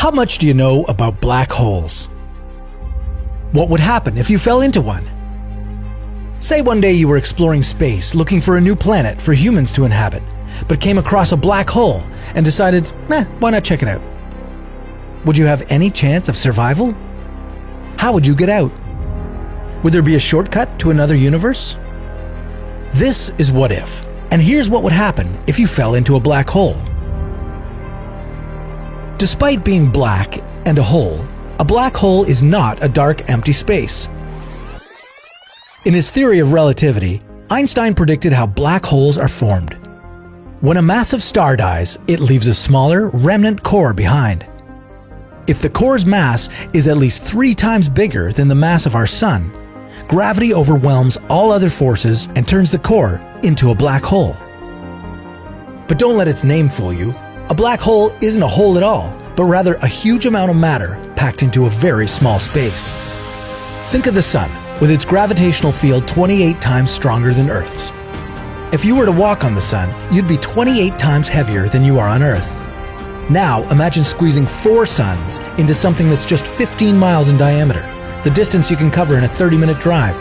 How much do you know about black holes? What would happen if you fell into one? Say one day you were exploring space looking for a new planet for humans to inhabit, but came across a black hole and decided, why not check it out? Would you have any chance of survival? How would you get out? Would there be a shortcut to another universe? This is What If, and here's what would happen if you fell into a black hole. Despite being black and a hole, a black hole is not a dark, empty space. In his theory of relativity, Einstein predicted how black holes are formed. When a massive star dies, it leaves a smaller, remnant core behind. If the core's mass is at least 3 times bigger than the mass of our Sun, gravity overwhelms all other forces and turns the core into a black hole. But don't let its name fool you. A black hole isn't a hole at all, but rather a huge amount of matter packed into a very small space. Think of the Sun, with its gravitational field 28 times stronger than Earth's. If you were to walk on the Sun, you'd be 28 times heavier than you are on Earth. Now imagine squeezing 4 suns into something that's just 15 miles in diameter, the distance you can cover in a 30-minute drive.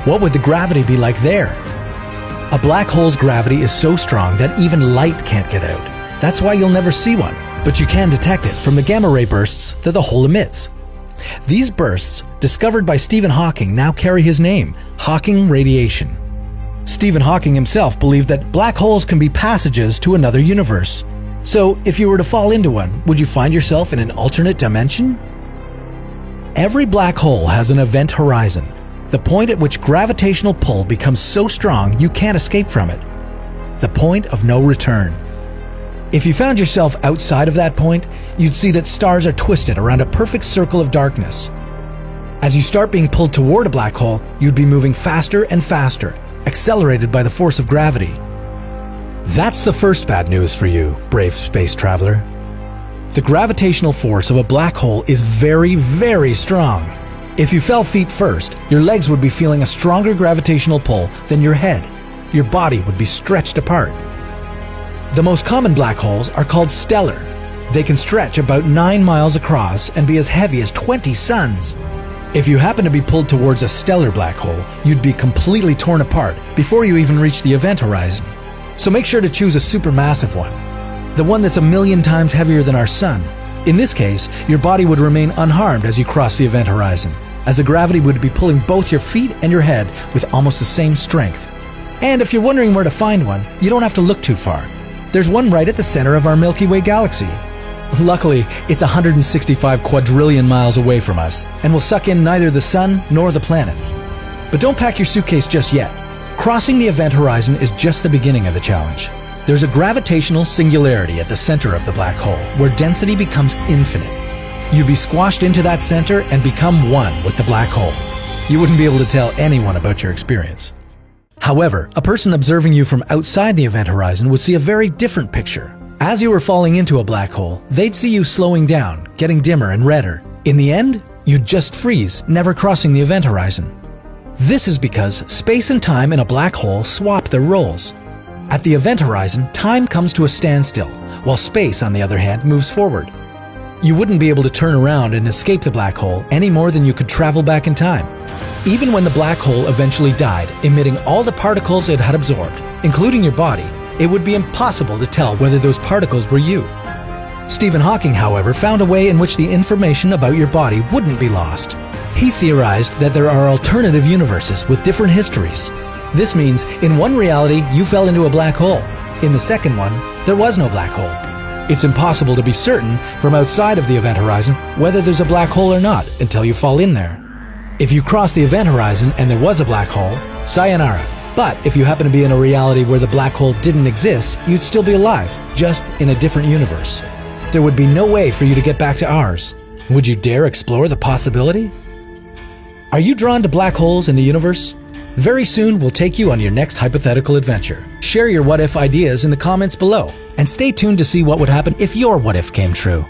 What would the gravity be like there? A black hole's gravity is so strong that even light can't get out. That's why you'll never see one, but you can detect it from the gamma ray bursts that the hole emits. These bursts, discovered by Stephen Hawking, now carry his name, Hawking radiation. Stephen Hawking himself believed that black holes can be passages to another universe. So, if you were to fall into one, would you find yourself in an alternate dimension? Every black hole has an event horizon, the point at which gravitational pull becomes so strong you can't escape from it. The point of no return. If you found yourself outside of that point, you'd see that stars are twisted around a perfect circle of darkness. As you start being pulled toward a black hole, you'd be moving faster and faster, accelerated by the force of gravity. That's the first bad news for you, brave space traveler. The gravitational force of a black hole is very, very strong. If you fell feet first, your legs would be feeling a stronger gravitational pull than your head. Your body would be stretched apart. The most common black holes are called stellar. They can stretch about 9 miles across and be as heavy as 20 suns. If you happen to be pulled towards a stellar black hole, you'd be completely torn apart before you even reach the event horizon. So make sure to choose a supermassive one, the one that's 1,000,000 times heavier than our Sun. In this case, your body would remain unharmed as you cross the event horizon, as the gravity would be pulling both your feet and your head with almost the same strength. And if you're wondering where to find one, you don't have to look too far. There's one right at the center of our Milky Way galaxy. Luckily, it's 165 quadrillion miles away from us, and will suck in neither the Sun nor the planets. But don't pack your suitcase just yet. Crossing the event horizon is just the beginning of the challenge. There's a gravitational singularity at the center of the black hole, where density becomes infinite. You'd be squashed into that center and become one with the black hole. You wouldn't be able to tell anyone about your experience. However, a person observing you from outside the event horizon would see a very different picture. As you were falling into a black hole, they'd see you slowing down, getting dimmer and redder. In the end, you'd just freeze, never crossing the event horizon. This is because space and time in a black hole swap their roles. At the event horizon, time comes to a standstill, while space, on the other hand, moves forward. You wouldn't be able to turn around and escape the black hole any more than you could travel back in time. Even when the black hole eventually died, emitting all the particles it had absorbed, including your body, it would be impossible to tell whether those particles were you. Stephen Hawking, however, found a way in which the information about your body wouldn't be lost. He theorized that there are alternative universes with different histories. This means, in one reality, you fell into a black hole. In the second one, there was no black hole. It's impossible to be certain from outside of the event horizon whether there's a black hole or not until you fall in there. If you cross the event horizon and there was a black hole, sayonara. But if you happen to be in a reality where the black hole didn't exist, you'd still be alive, just in a different universe. There would be no way for you to get back to ours. Would you dare explore the possibility? Are you drawn to black holes in the universe? Very soon we'll take you on your next hypothetical adventure. Share your what-if ideas in the comments below, and stay tuned to see what would happen if your what-if came true.